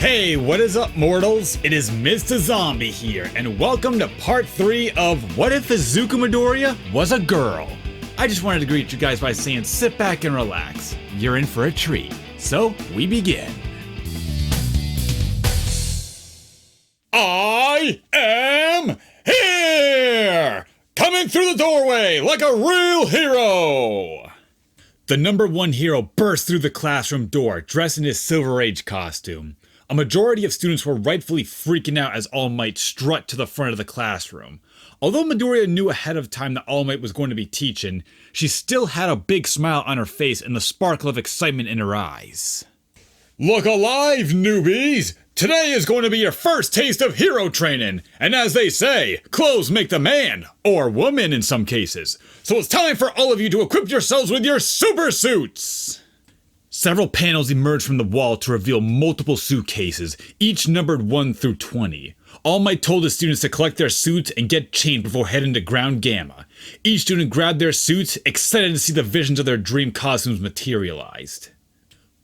Hey, what is up, mortals? It is Mr. Zombie here, and welcome to part 3 of What If Izuku Midoriya Was a Girl? I just wanted to greet you guys by saying sit back and relax. You're in for a treat. So, we begin. I am here! Coming through the doorway like a real hero! The number one hero burst through the classroom door, dressed in his Silver Age costume. A majority of students were rightfully freaking out as All Might strut to the front of the classroom. Although Midoriya knew ahead of time that All Might was going to be teaching, she still had a big smile on her face and the sparkle of excitement in her eyes. Look alive, newbies! Today is going to be your first taste of hero training, and as they say, clothes make the man, or woman in some cases. So it's time for all of you to equip yourselves with your super suits! Several panels emerged from the wall to reveal multiple suitcases, each numbered 1 through 20. All Might told the students to collect their suits and get changed before heading to Ground Gamma. Each student grabbed their suits, excited to see the visions of their dream costumes materialized.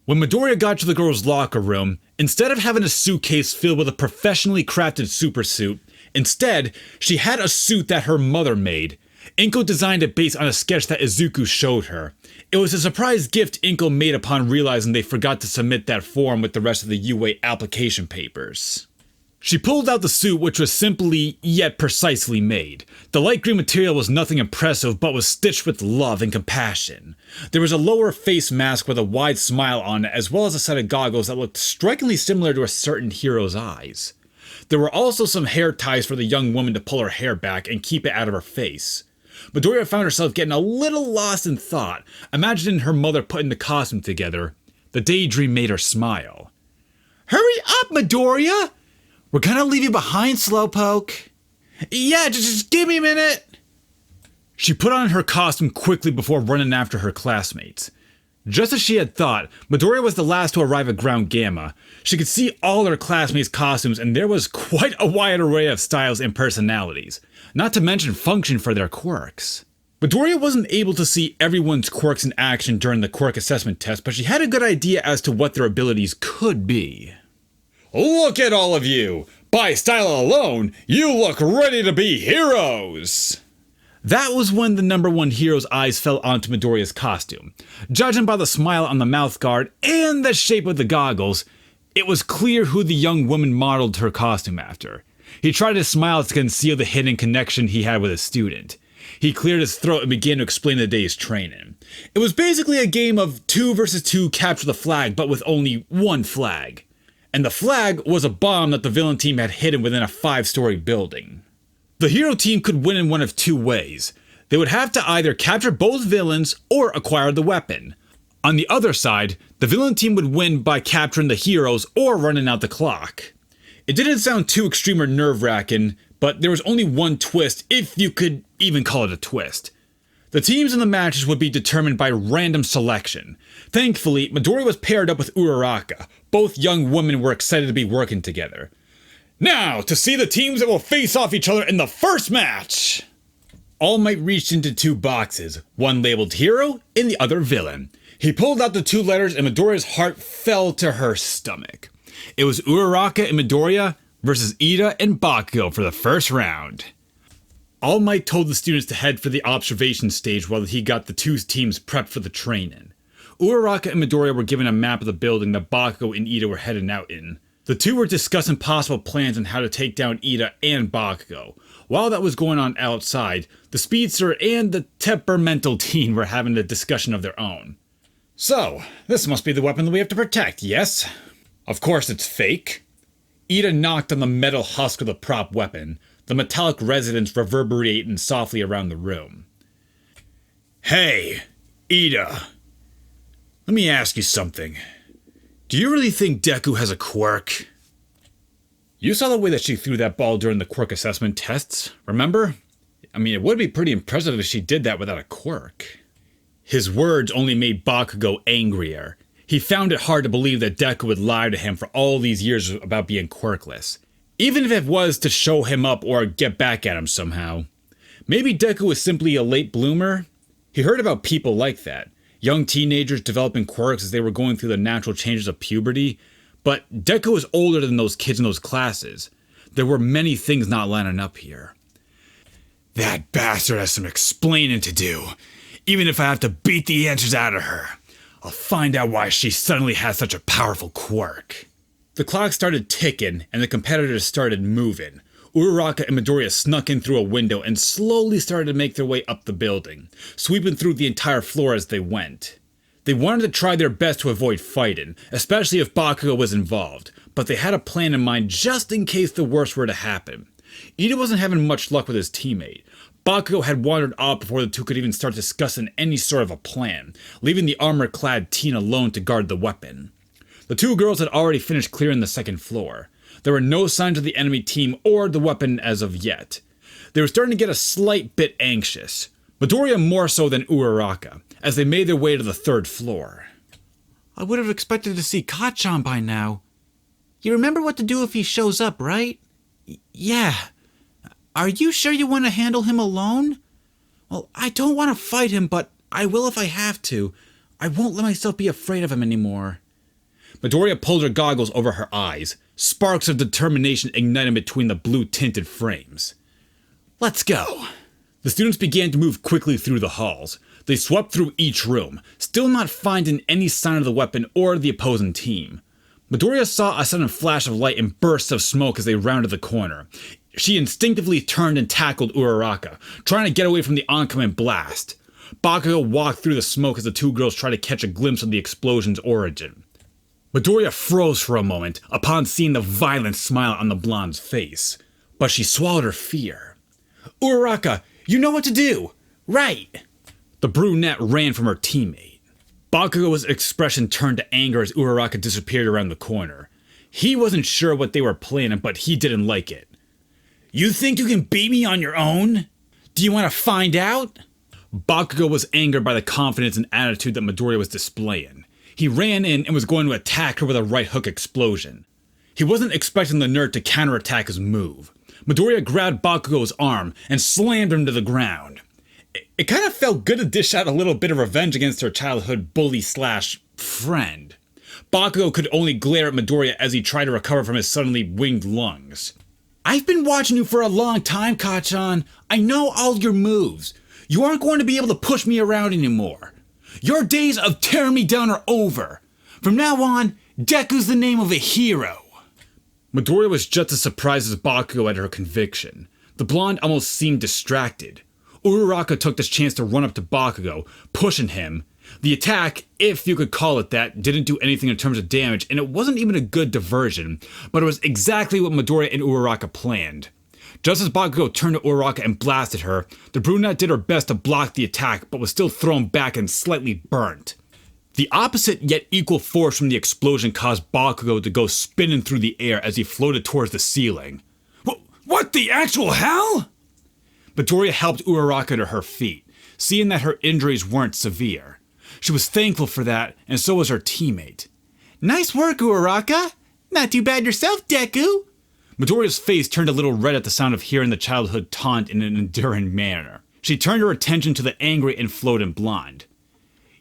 When Midoriya got to the girls' locker room, instead of having a suitcase filled with a professionally crafted super suit, instead, she had a suit that her mother made. Inko designed it based on a sketch that Izuku showed her. It was a surprise gift Inko made upon realizing they forgot to submit that form with the rest of the UA application papers. She pulled out the suit, which was simply, yet precisely made. The light green material was nothing impressive, but was stitched with love and compassion. There was a lower face mask with a wide smile on it, as well as a set of goggles that looked strikingly similar to a certain hero's eyes. There were also some hair ties for the young woman to pull her hair back and keep it out of her face. Midoriya found herself getting a little lost in thought, imagining her mother putting the costume together. The daydream made her smile. Hurry up, Midoriya! We're gonna leave you behind, Slowpoke. Yeah, just give me a minute. She put on her costume quickly before running after her classmates. Just as she had thought, Midoriya was the last to arrive at Ground Gamma. She could see all her classmates' costumes, and there was quite a wide array of styles and personalities, not to mention function for their quirks. Midoriya wasn't able to see everyone's quirks in action during the quirk assessment test, but she had a good idea as to what their abilities could be. Look at all of you! By style alone, you look ready to be heroes! That was when the number one hero's eyes fell onto Midoriya's costume. Judging by the smile on the mouthguard and the shape of the goggles, it was clear who the young woman modeled her costume after. He tried to smile to conceal the hidden connection he had with a student. He cleared his throat and began to explain the day's training. It was basically a game of 2 versus 2 capture the flag, but with only one flag. And the flag was a bomb that the villain team had hidden within a 5-story building. The hero team could win in one of 2 ways. They would have to either capture both villains or acquire the weapon. On the other side, the villain team would win by capturing the heroes or running out the clock. It didn't sound too extreme or nerve-wracking, but there was only one twist, if you could even call it a twist. The teams in the matches would be determined by random selection. Thankfully, Midoriya was paired up with Uraraka. Both young women were excited to be working together. Now, to see the teams that will face off each other in the first match! All Might reached into 2 boxes, one labeled hero and the other villain. He pulled out the 2 letters and Midoriya's heart fell to her stomach. It was Uraraka and Midoriya versus Ida and Bakugo for the first round. All Might told the students to head for the observation stage while he got the 2 teams prepped for the training. Uraraka and Midoriya were given a map of the building that Bakugo and Ida were heading out in. The 2 were discussing possible plans on how to take down Ida and Bakugo. While that was going on outside, the speedster and the temperamental teen were having a discussion of their own. So, this must be the weapon that we have to protect, yes? Of course it's fake. Ida knocked on the metal husk of the prop weapon, the metallic resonance reverberating softly around the room. Hey, Ida. Let me ask you something. Do you really think Deku has a quirk? You saw the way that she threw that ball during the quirk assessment tests, remember? I mean, it would be pretty impressive if she did that without a quirk. His words only made Bakugo angrier. He found it hard to believe that Deku would lie to him for all these years about being quirkless. Even if it was to show him up or get back at him somehow. Maybe Deku was simply a late bloomer? He heard about people like that. Young teenagers developing quirks as they were going through the natural changes of puberty, But Deku was older than those kids in those classes. There were many things not lining up here. That bastard has some explaining to do. Even if I have to beat the answers out of her, I'll find out why she suddenly has such a powerful quirk. The clock started ticking and the competitors started moving. Uraraka and Midoriya snuck in through a window and slowly started to make their way up the building, sweeping through the entire floor as they went. They wanted to try their best to avoid fighting, especially if Bakugo was involved, but they had a plan in mind just in case the worst were to happen. Ida wasn't having much luck with his teammate. Bakugo had wandered off before the two could even start discussing any sort of a plan, leaving the armor-clad teen alone to guard the weapon. The two girls had already finished clearing the second floor. There were no signs of the enemy team or the weapon as of yet. They were starting to get a slight bit anxious. Midoriya more so than Uraraka, as they made their way to the third floor. I would have expected to see Kacchan by now. You remember what to do if he shows up, right? Yeah. Are you sure you want to handle him alone? Well, I don't want to fight him, but I will if I have to. I won't let myself be afraid of him anymore. Midoriya pulled her goggles over her eyes, sparks of determination igniting between the blue-tinted frames. Let's go. The students began to move quickly through the halls. They swept through each room, still not finding any sign of the weapon or the opposing team. Midoriya saw a sudden flash of light and bursts of smoke as they rounded the corner. She instinctively turned and tackled Uraraka, trying to get away from the oncoming blast. Bakugo walked through the smoke as the two girls tried to catch a glimpse of the explosion's origin. Midoriya froze for a moment upon seeing the violent smile on the blonde's face, but she swallowed her fear. Uraraka, you know what to do! Right! The brunette ran from her teammate. Bakugo's expression turned to anger as Uraraka disappeared around the corner. He wasn't sure what they were planning, but he didn't like it. You think you can beat me on your own? Do you want to find out? Bakugo was angered by the confidence and attitude that Midoriya was displaying. He ran in and was going to attack her with a right hook explosion. He wasn't expecting the nerd to counterattack his move. Midoriya grabbed Bakugo's arm and slammed him to the ground. It kind of felt good to dish out a little bit of revenge against her childhood bully/friend. Bakugo could only glare at Midoriya as he tried to recover from his suddenly winged lungs. I've been watching you for a long time, Kacchan. I know all your moves. You aren't going to be able to push me around anymore. Your days of tearing me down are over. From now on, Deku's the name of a hero. Midoriya was just as surprised as Bakugo at her conviction. The blonde almost seemed distracted. Uraraka took this chance to run up to Bakugo, pushing him. The attack, if you could call it that, didn't do anything in terms of damage, and it wasn't even a good diversion, but it was exactly what Midoriya and Uraraka planned. Just as Bakugo turned to Uraraka and blasted her, the brunette did her best to block the attack, but was still thrown back and slightly burnt. The opposite yet equal force from the explosion caused Bakugo to go spinning through the air as he floated towards the ceiling. What the actual hell? Midoriya helped Uraraka to her feet, seeing that her injuries weren't severe. She was thankful for that, and so was her teammate. Nice work, Uraraka! Not too bad yourself, Deku! Midoriya's face turned a little red at the sound of hearing the childhood taunt in an endearing manner. She turned her attention to the angry and floating blonde.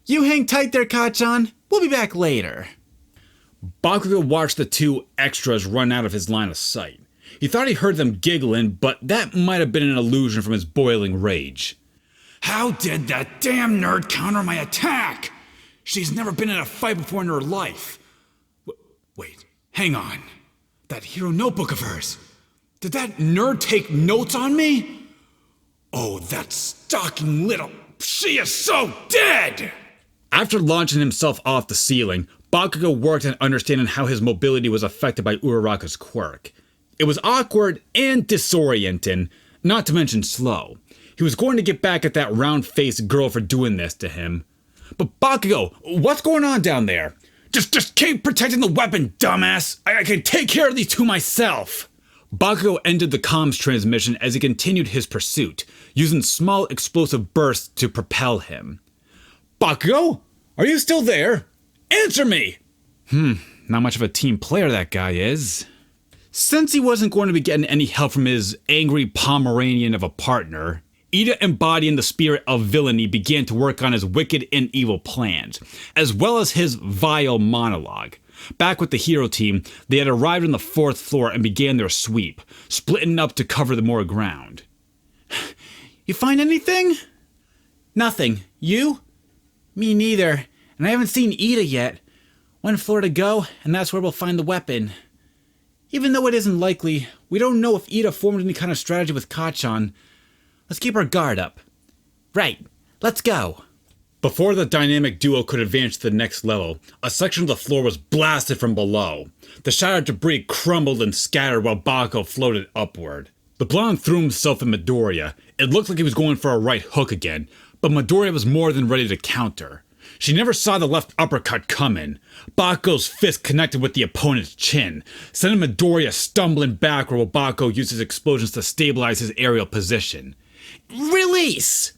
You hang tight there, Kacchan. We'll be back later. Bakugo watched the two extras run out of his line of sight. He thought he heard them giggling, but that might have been an illusion from his boiling rage. How did that damn nerd counter my attack? She's never been in a fight before in her life. Wait, hang on. That hero notebook of hers. Did that nerd take notes on me? Oh, that stalking little... She is so dead! After launching himself off the ceiling, Bakugo worked on understanding how his mobility was affected by Uraraka's quirk. It was awkward and disorienting, not to mention slow. He was going to get back at that round-faced girl for doing this to him. But Bakugo, what's going on down there? Just keep protecting the weapon, dumbass! I can take care of these two myself! Bakugo ended the comms transmission as he continued his pursuit, using small explosive bursts to propel him. Bakugo? Are you still there? Answer me! Not much of a team player that guy is. Since he wasn't going to be getting any help from his angry Pomeranian of a partner, Ida, embodying the spirit of villainy, began to work on his wicked and evil plans, as well as his vile monologue. Back with the hero team, they had arrived on the 4th floor and began their sweep, splitting up to cover the more ground. You find anything? Nothing. You? Me neither. And I haven't seen Ida yet. One floor to go, and that's where we'll find the weapon. Even though it isn't likely, we don't know if Ida formed any kind of strategy with Kacchan. Let's keep our guard up. Right. Let's go. Before the dynamic duo could advance to the next level, a section of the floor was blasted from below. The shattered debris crumbled and scattered while Bakugo floated upward. The blonde threw himself at Midoriya. It looked like he was going for a right hook again, but Midoriya was more than ready to counter. She never saw the left uppercut coming. Bakugo's fist connected with the opponent's chin, sending Midoriya stumbling backward while Bakugo used his explosions to stabilize his aerial position. Release!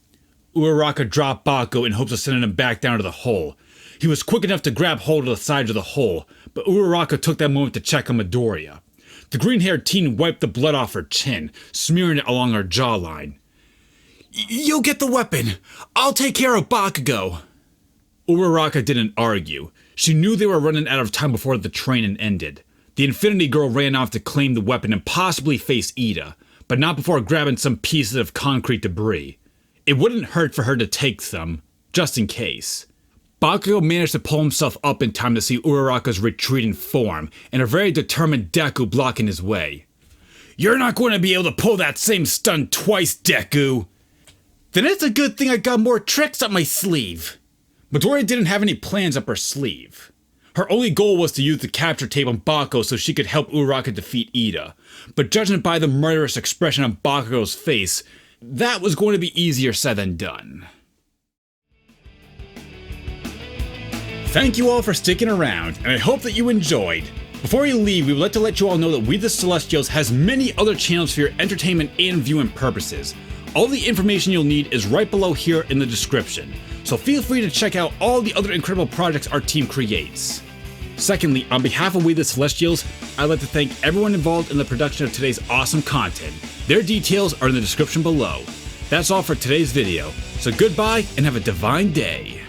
Uraraka dropped Bakugo in hopes of sending him back down to the hole. He was quick enough to grab hold of the sides of the hole, but Uraraka took that moment to check on Midoriya. The green-haired teen wiped the blood off her chin, smearing it along her jawline. You'll get the weapon. I'll take care of Bakugo. Uraraka didn't argue. She knew they were running out of time before the training ended. The Infinity Girl ran off to claim the weapon and possibly face Ida, but not before grabbing some pieces of concrete debris. It wouldn't hurt for her to take some, just in case. Bakugo managed to pull himself up in time to see Uraraka's retreating form and a very determined Deku blocking his way. You're not going to be able to pull that same stunt twice, Deku! Then it's a good thing I got more tricks up my sleeve. Midoriya didn't have any plans up her sleeve. Her only goal was to use the capture tape on Bakugo so she could help Uraraka defeat Ida, but judging by the murderous expression on Bakugo's face, that was going to be easier said than done. Thank you all for sticking around, and I hope that you enjoyed. Before you leave, we would like to let you all know that We the Celestials has many other channels for your entertainment and viewing purposes. All the information you'll need is right below here in the description, so feel free to check out all the other incredible projects our team creates. Secondly, on behalf of We the Celestials, I'd like to thank everyone involved in the production of today's awesome content. Their details are in the description below. That's all for today's video, so goodbye and have a divine day.